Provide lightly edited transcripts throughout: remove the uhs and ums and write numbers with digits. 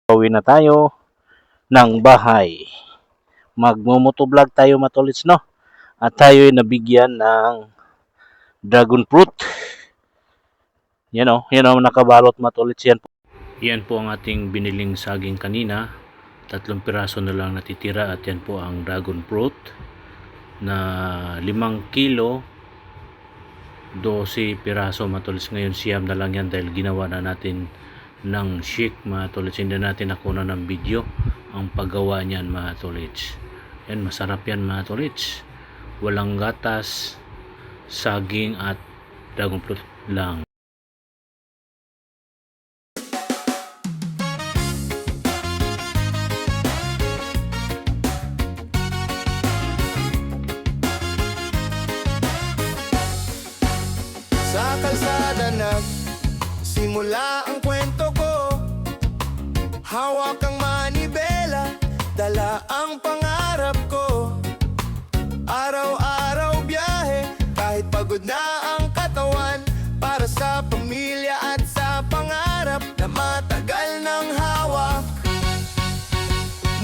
Pauwi na tayo ng bahay. Magmumotovlog tayo matulits, no? At tayo ay nabigyan ng dragon fruit. Yan o, nakabalot matulits yan. Yan po ang ating biniling saging kanina. 3 piraso na lang natitira at yan po ang dragon fruit na 5 kilo 12 piraso matulits. Ngayon siyam na lang yan dahil ginawa na natin ng shake matulits. Hindi natin nakuha ng video ang paggawa niyan matulits. Yan, masarap yan matulits. Walang gatas, saging at dragon fruit lang. Sa kalsada simula ang kwento ko. Hawak ang manibela, dala ang pangarap ko. Araw-araw biyahe, kahit pagod na ang katawan, para sa pamilya at sa pangarap na matagal ng hawak.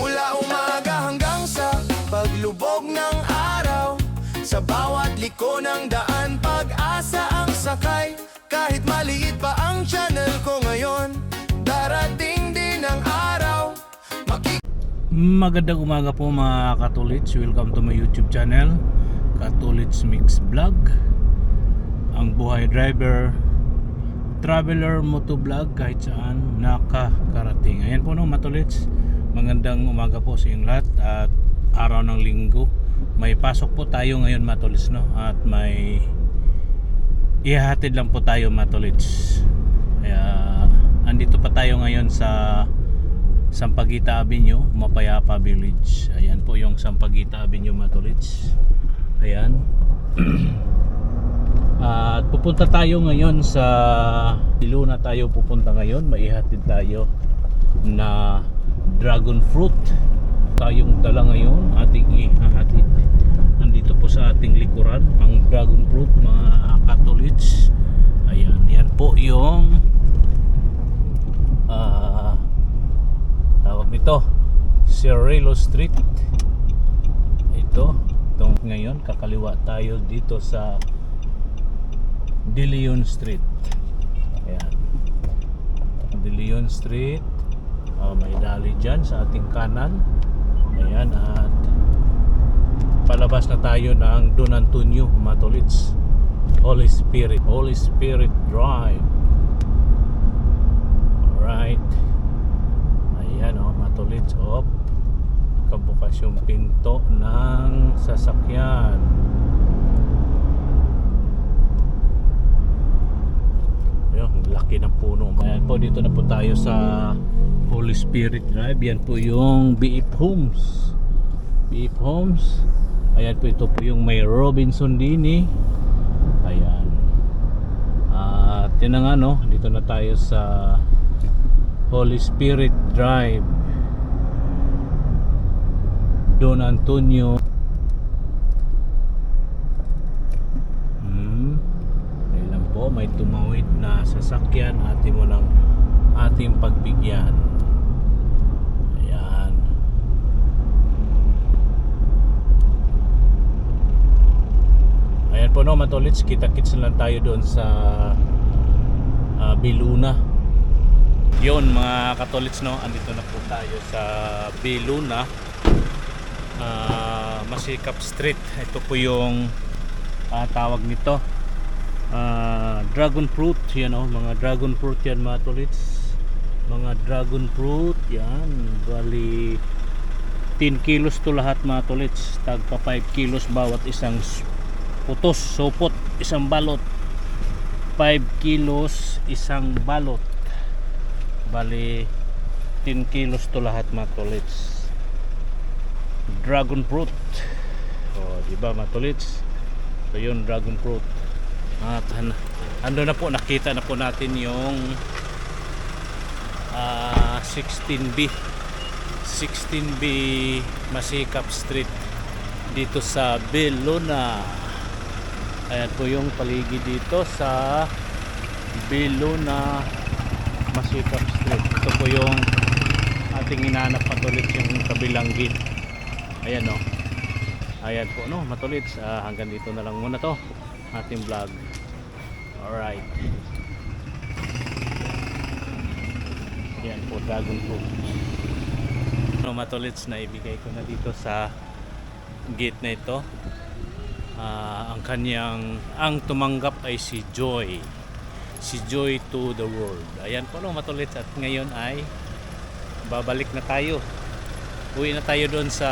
Mula umaga hanggang sa paglubog ng araw, sa bawat liko ng daan, pag-asa ang sakay. Kahit maliit pa ang channel ko ngayon, darating din ang araw. Magandang umaga po mga Katulits. Welcome to my YouTube channel, Katulits Mix Vlog. Ang buhay driver, traveler, motovlog, kahit saan nakakarating. Ayan po no Matulits. Magandang umaga po sa inyong lahat at araw ng linggo. May pasok po tayo ngayon Matulits, no? At may ihahatid lang po tayo Matulits. Kaya andito pa tayo ngayon sa Sampaguita Avenue, Mapayapa Village. Ayan po yung Sampaguita Avenue Matulits. Ayan. At pupunta tayo ngayon sa Iluna tayo pupunta ngayon. Maihatid tayo na dragon fruit. Tayong dala ngayon ating ihahatid. Nandito po sa ating likuran ang dragon fruit mga Katulits. Ayan, yan po yung tawag nito Cirilo Street. Itong ngayon kakaliwa tayo dito sa De Leon Street. Ayan, De Leon Street. May dali dyan sa ating kanan. Ayan, at palabas na tayo ng Don Antonio Matulits. Holy Spirit Drive. Alright. Ayan o Matulits. Nakabukas yung pinto ng sasakyan. Ayun, laki ng puno. Ayan po, dito na po tayo sa Holy Spirit Drive. Yan po yung BF Homes. BF Homes. Ayan po, ito po yung may Robinson Dini. Ayan. At yun na nga no, dito na tayo sa Holy Spirit Drive, Don Antonio. Ayun lang po, may tumawid na sasakyan. Atin mo ng ating pagbigyan. Ayan. Ayan po no Matulits, kita-kits lang tayo doon sa Biluna. Yun mga Katulits no, andito na po tayo sa Biluna, Masikap Street. Ito po yung tawag nito dragon fruit. Yan o, mga dragon fruit yan Matulits. Mga dragon fruit yan, bali 10 kilos to lahat Matulits. Tagpa 5 kilos bawat isang putos, supot, isang balot. 5 kilos isang balot, bali 10 kilos to lahat Matulits. Dragon fruit. Diba Matulits? So yun, dragon fruit. At ando na po, nakita na po natin yung 16B Masikap Street dito sa Biluna. Ayan po yung paligid dito sa Biluna Masikap Street. Ito po yung ating hinahanap matulits yung kabilang gate. Ayan no. Ayan po no matulits. Hanggang dito na lang muna to ating vlog. Alright. Yan po, dragon fruit. No, matulits na ibigay ko na dito sa gate na ito. Ang tumanggap ay si Joy. Si Joy to the world. Ayan po no, matulits. At ngayon ay babalik na tayo. Uwi na tayo doon sa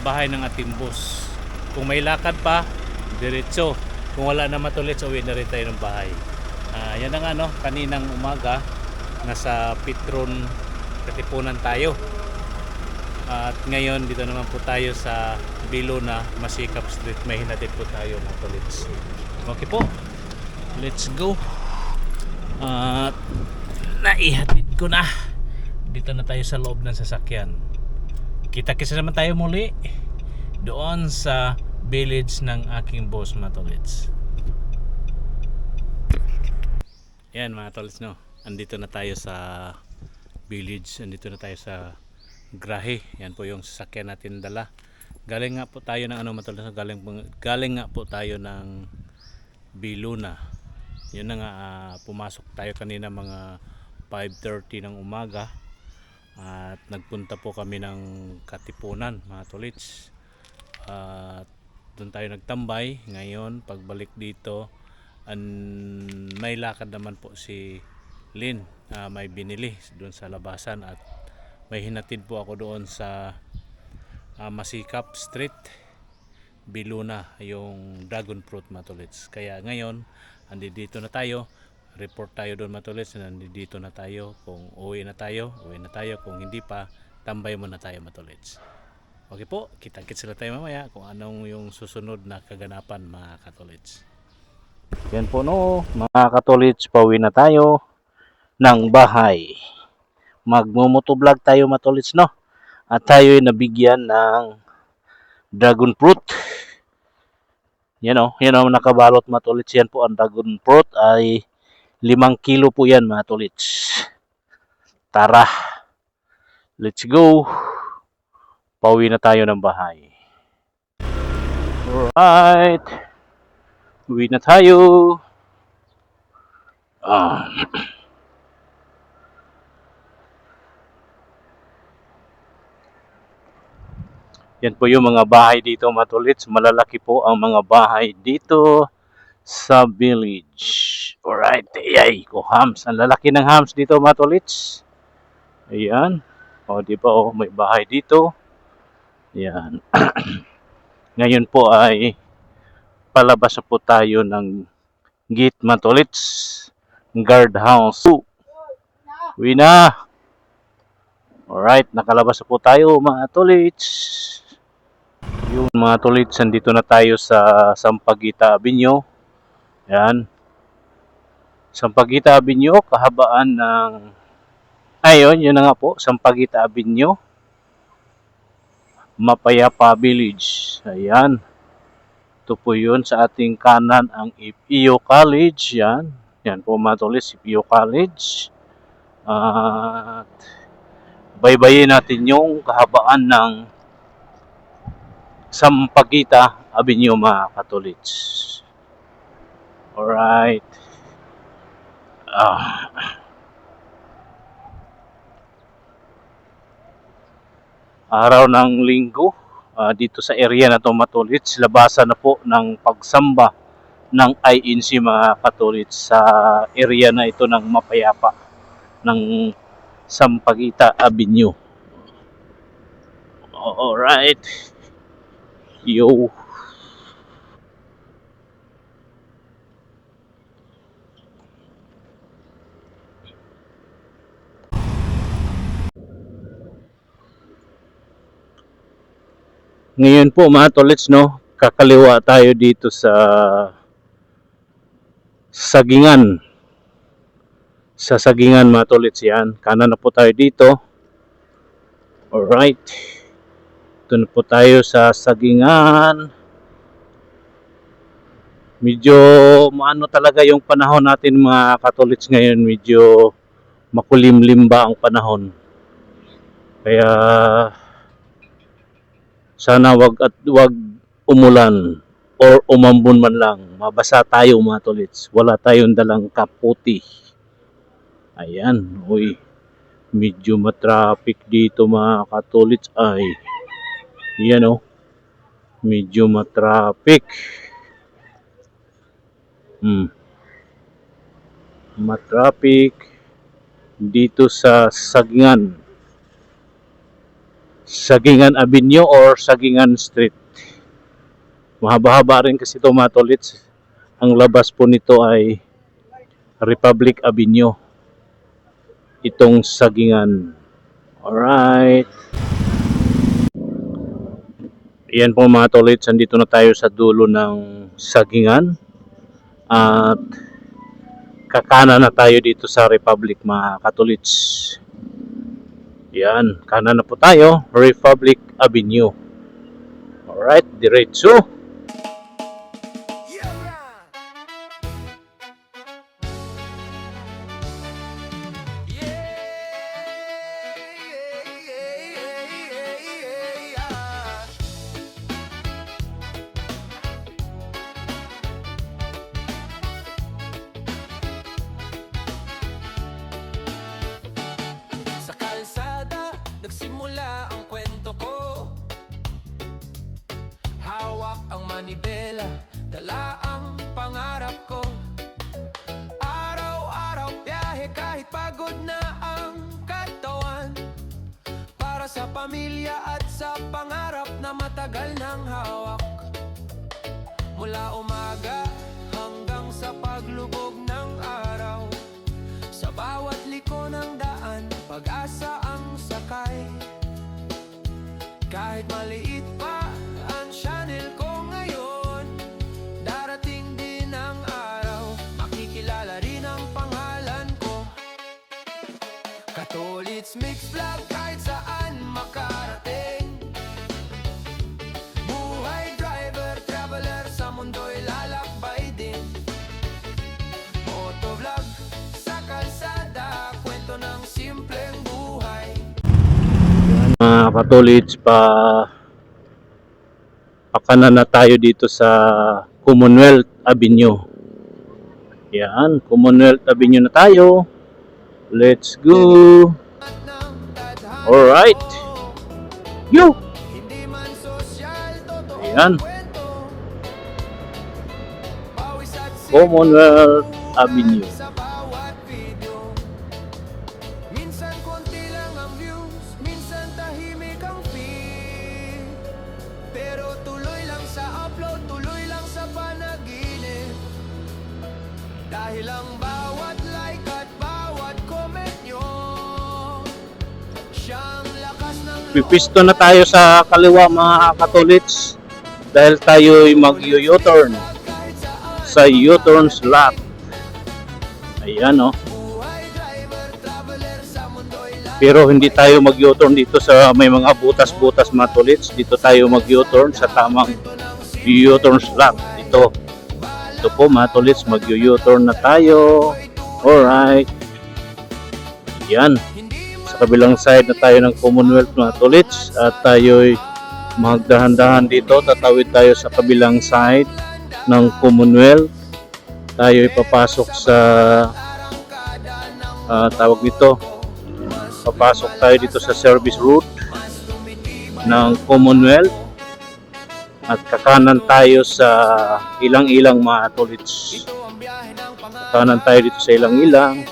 bahay ng ating boss. Kung may lakad pa, diretso. Kung wala na matulits, uwi na rin tayo ng bahay. Yan ang ano, kaninang umaga nasa Petron Katipunan tayo. At ngayon dito naman po tayo sa Biluna, Masikap Street. May hinatid po tayo mga tolits. Okay po, let's go. At naihatid ko na. Dito na tayo sa loob ng sasakyan. Kita-kisa naman tayo muli doon sa village ng aking boss mga tolits. Yan mga tolits no. Andito na tayo sa village, andito na tayo sa grahe. Yan po yung sasakyan natin dala. Galing nga po tayo ng ano matulad, galing nga po tayo ng Biluna. Yun na nga, pumasok tayo kanina mga 5:30 ng umaga. At nagpunta po kami ng Katipunan mga tolits. At doon tayo nagtambay. Ngayon pagbalik dito, may lakad naman po si Lynn, may binili doon sa labasan at may hinatid po ako doon sa Masikap Street, Biluna, yung dragon fruit matulits. Kaya ngayon andito na tayo, report tayo doon matulits, nandito na tayo. Kung uwi na tayo, kung hindi pa, tambay muna tayo matulits. Okay po, kita-kits sila tayo mamaya kung anong yung susunod na kaganapan mga katulits. Yan po no, mga katulits, pauwi na tayo ng bahay. Magmumotovlog tayo matulits no. At tayo ay nabigyan ng dragon fruit. Yan o, nakabalot matulits. Yan po ang dragon fruit ay 5 kilo po yan matulits. Tara, let's go. Pauwi na tayo ng bahay. Alright, uwi na tayo. Yan po yung mga bahay dito matulits. Malalaki po ang mga bahay dito sa village. Alright, ayay ko hams. Ang lalaki ng hams dito matulits. Ayan. O diba o, may bahay dito. Ayan. Ngayon po ay palabas na po tayo ng gate matulits. Guard house. Uwi na. Alright, nakalabas na po tayo mga tolits. Yung mga tolits, nandito na tayo sa Sampaguita Avenue. Yan. Sampaguita Avenue, kahabaan ng... Ayun, yun na nga po, Sampaguita Avenue. Mapayapa Village. Ayan. Ito po yun sa ating kanan ang IPO College. Yan. Yan po mga tolits, IPO College. At baybayin natin yung kahabaan ng Sampaguita Avenue mga katolits. Alright. Araw ng linggo dito sa area na to matolits. Labasan na po ng pagsamba ng INC mga katolits sa area na ito ng Mapayapa ng Sampaguita Avenue. Alright. Yo. Ngayon po mga tolits no, kakaliwa tayo dito sa Sagingan. Sa Sagingan mga tolits yan. Kanan na po tayo dito. Alright. Ito na po tayo sa Sagingan. Medyo maano talaga yung panahon natin mga katolits ngayon. Medyo makulimlim ba ang panahon. Kaya sana wag umulan or umambon man lang. Mabasa tayo mga tolits. Wala tayong dalang kaputi. Ayan, uy. Medyo matraffic dito mga katolits ay. Yan oh. Medyo matraffic. Matraffic dito sa Sagingan Avenue or Sagingan Street. Mahaba-haba rin kasi ito mga tolits. Ang labas po nito ay Republic Avenue. Itong Sagingan. Alright. Yan po mga tolits. Andito na tayo sa dulo ng Sagingan. At kakana na tayo dito sa Republic mga katolits. Yan. Kanan na po tayo. Republic Avenue. Alright. Diretso. Nagsimula ang kwento ko. Hawak ang manibela, dala ang pangarap ko. Araw-araw biyahe kahit pagod na ang katawan. Para sa pamilya at sa pangarap na matagal nang hawak. Mula umaga hanggang sa paglubog ng araw. Sa bawat liko ng daan, pag-asa ang sakay. Kahit maliit pa ang channel ko ngayon, darating din ang araw, makikilala rin ang pangalan ko. Katolits Mix Vlog, kahit saan makarating. Buhay driver, traveler, sa mundo'y lalakbay din. Motovlog sa kalsada, kwento ng simpleng buhay. Mga katolits, pakanan na tayo dito sa Commonwealth Avenue. Yan, Commonwealth Avenue na tayo. Let's go. Alright. Yo. Ayan. Commonwealth Avenue. Minsan konti lang ang views, minsan tahimik ang feed. Pero tuloy lang sa upload, tuloy lang sa panaginip. Dahil ang bawat like at bawat comment nyo, siyang lakas ng loob. Pipisto na tayo sa kaliwa mga katolits dahil tayo'y mag-U-turn sa U-turn slot. Ayan oh. Pero hindi tayo mag-U-turn dito sa may mga butas-butas mga tolits. Dito tayo mag-U-turn sa tamang U-turn slot. Ito po mga tolits, mag-U-turn na tayo. Alright. Yan. Sa kabilang side na tayo ng Commonwealth mga tolits. At tayo'y magdahan-dahan dito. Tatawid tayo sa kabilang side ng Commonwealth. Tayo'y papasok sa tawag nito. Papasok tayo dito sa service route ng Commonwealth. At kakanan tayo sa ilang-ilang mga tolits. Kakanan tayo dito sa ilang-ilang.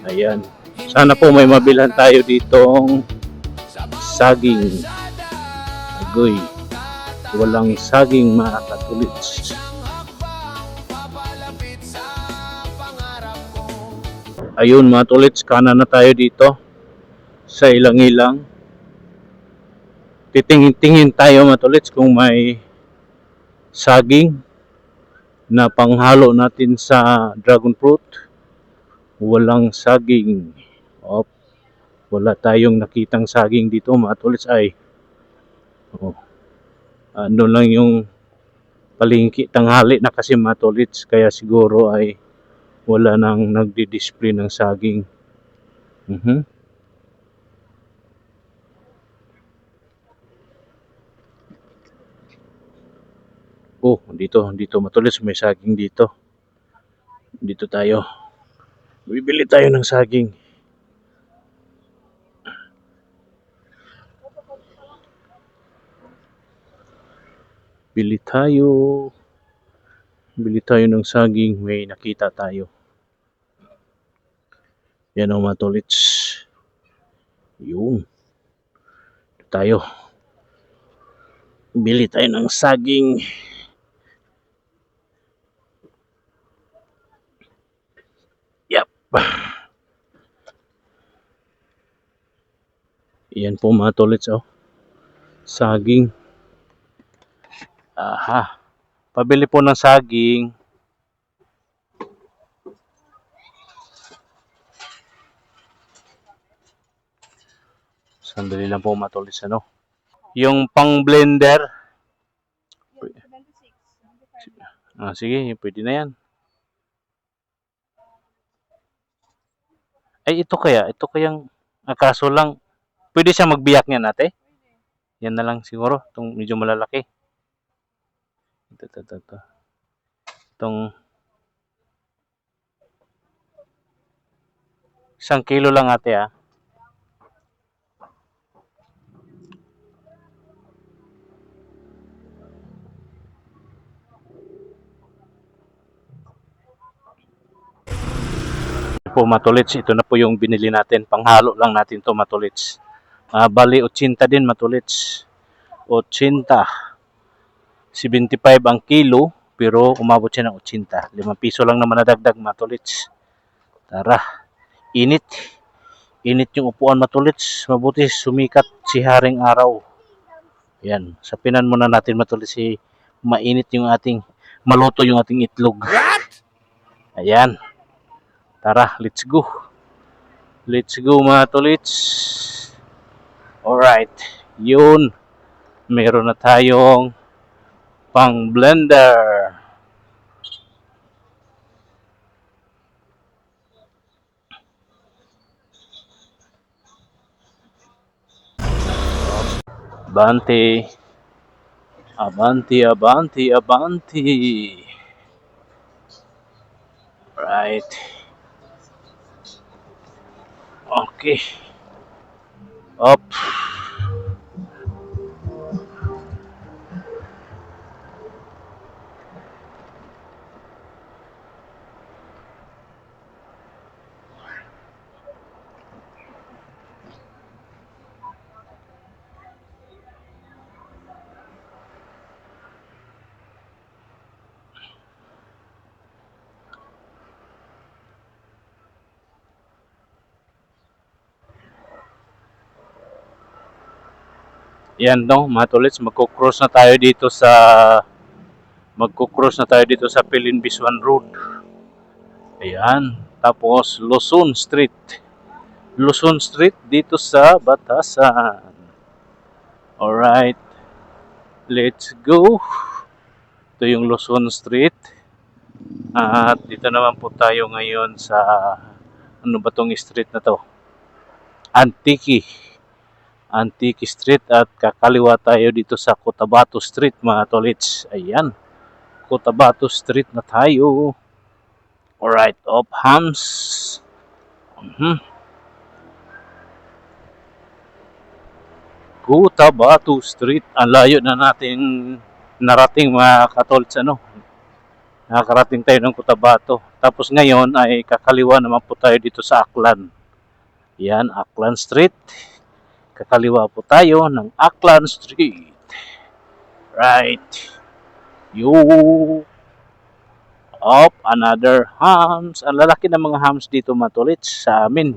Ayan. Sana po may mabilhan tayo ditong saging. Agoy. Walang saging mga katolits. Ayun mga tolits, kanan na tayo dito sa ilang-ilang. Titingin-tingin tayo mga tolits kung may saging na panghalo natin sa dragon fruit. Walang saging. Wala tayong nakitang saging dito mga tolits ay. Ano lang yung palengke tanghali na kasi mga tolits, kaya siguro ay wala nang nagdi-display ng saging. Oh, dito matulis, may saging dito. Dito tayo. Bibili tayo ng saging. Bili tayo. Bili tayo ng saging. May nakita tayo. Yan o mga tolits. Yun. Dito tayo. Bili tayo ng saging. Yep. Yan po mga tolits oh. Saging. Aha. Pabili po ng saging. Sandali lang po mga tolits ano. Yung pang blender. Sige, pwede na yan. Ay, ito kayang, kaso lang, pwede siya magbiyak niyan ate? Yan na lang siguro, itong medyo malalaki. Ito. Itong 1 kilo lang ate ah. Po matulits, ito na po yung binili natin, panghalo lang natin to matulits. Bali 80 din matulits. 80. 75 ang kilo, pero umabot siya ng 80. 5 piso lang naman nadagdag matulits. Tara, init. Init yung upuan matulits. Mabuti sumikat si haring araw. Yan, sapinan muna natin matulits si mainit yung ating, maluto yung ating itlog. Ayan. Tara, let's go. Let's go mga tolits. Alright, yun. Meron na tayong pang blender. Abante. Abante. Right. Okay. Up. Yan no, mga tolits, magko-cross na tayo dito sa Pilin Bisuan Road. Ayan, tapos Luzon Street dito sa Batasan. Alright, let's go. Ito yung Luzon Street. At dito naman po tayo ngayon sa, ano ba tong street na to? Antique Street, at kakaliwa tayo dito sa Cotabato Street mga tolits. Ayan, Cotabato Street na tayo. Alright, off hams. Cotabato Street. Ang layo na natin narating mga katolits ano. Nakakarating tayo ng Cotabato. Tapos ngayon ay kakaliwa naman po tayo dito sa Aklan. Yan, Aklan Street. Kakaliwa po tayo ng Aklan Street. Right. You. Up, another hams. Ang lalaki ng mga hams dito matulits sa amin.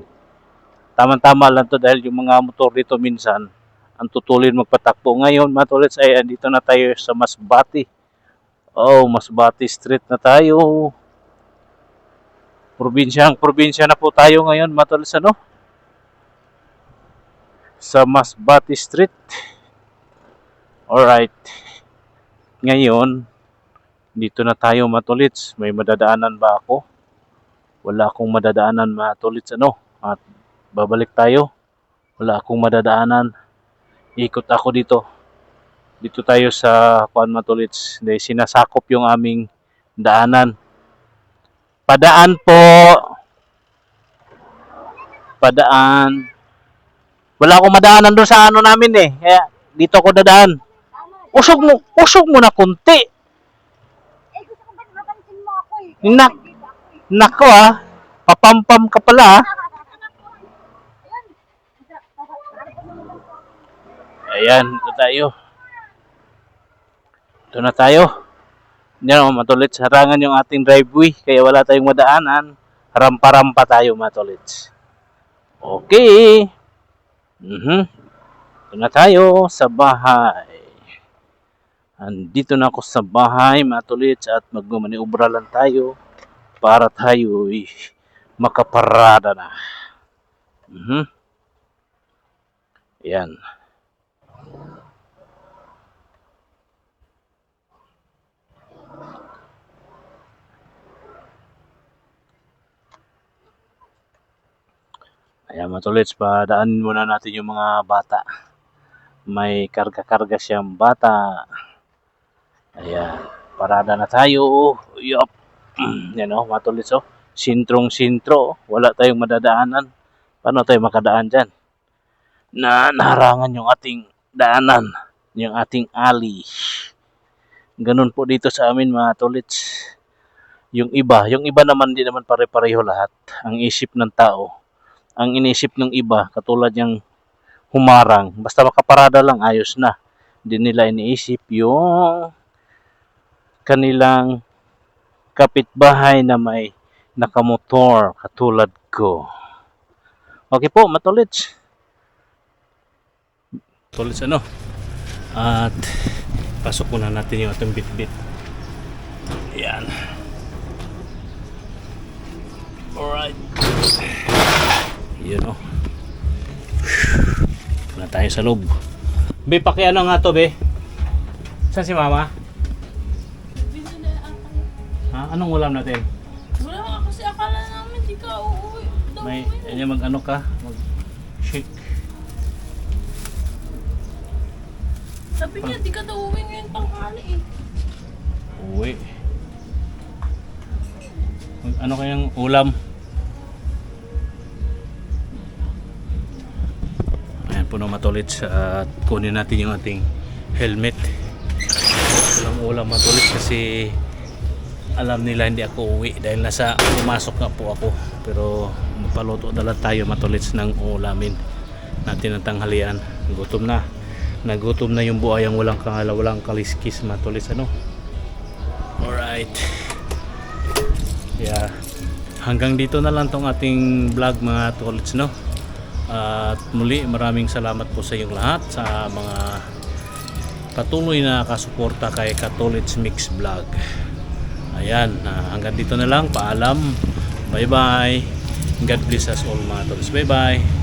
Tama-tama lang to dahil yung mga motor dito minsan ang tutulin magpatakbo. Ngayon matulits ay andito na tayo sa Masbate. Oh, Masbate Street na tayo. Probinsya na po tayo ngayon matulits ano? Sa Masbate Street. Alright. Ngayon, dito na tayo matulits. May madadaanan ba ako? Wala akong madadaanan matulits ano? At babalik tayo. Wala akong madadaanan. Ikot ako dito. Dito tayo sa Kuan Matulits. Dahil sinasakop yung aming daanan. Padaan po. Padaan. Wala akong madaanan doon sa ano namin eh. Kaya dito ako dadaan. Usog mo na kunti. Eh, gusto ko ba napansin mo ako eh? Nak, nako ah. Papampam ka pala ah. Ayan, ito tayo. Ito na tayo. Hindi naman Matulits. Harangan yung ating driveway. Kaya wala tayong madaanan. Rampa-rampa tayo Matulits. Okay. Ito na tayo sa bahay. Andito na ako sa bahay Matulits at magmamaniobra lang tayo para tayo makaparada na. Ayan. Ayan Matulits, padaanin muna natin yung mga bata. May karga-karga siyang bata. Ayan, parada na tayo. Yup. Yan o, Matulits o. Sintrong-sintro. Wala tayong madadaanan. Paano tayo makadaan dyan? Naharangan yung ating daanan. Yung ating alley. Ganun po dito sa amin Matulits. Yung iba naman di naman pare-pareho lahat. Ang isip ng tao. Ang inisip ng iba, katulad yung humarang, basta makaparada lang, ayos na. Hindi nila iniisip yung kanilang kapitbahay na may nakamotor, katulad ko. Okay po, Matulits. Matulits ano? At pasok muna natin yung ating bit-bit. Ayan. Alright. Yun o. Ito na tayo sa loob. Be, pakiano nga to, be? Saan si mama? Ha? Anong ulam natin? Wala nga kasi akala namin di ka uuwi. May, mag-ano ka? Mag-shake. Sabi niya di ka daw uwi ngayon tanghali eh. Uwi. Ano kayang ulam? Ayan po na Matulits at kunin natin yung ating helmet. Walang ulam Matulits kasi alam nila hindi ako uwi dahil pumasok nga po ako. Pero magpaluto na lang tayo Matulits ng ulamin natin ang tanghalian. Gutom na. Nagutom na yung buhayang walang kangala, walang kaliskis Matulits ano. Alright. Yeah. Hanggang dito na lang tong ating vlog mga Matulits no. At muli maraming salamat po sa inyong lahat sa mga patuloy na kasuporta kay Katulits Mix Vlog. Ayan, hanggang dito na lang. Paalam. Bye bye. God bless us all mga Matulits. Bye bye.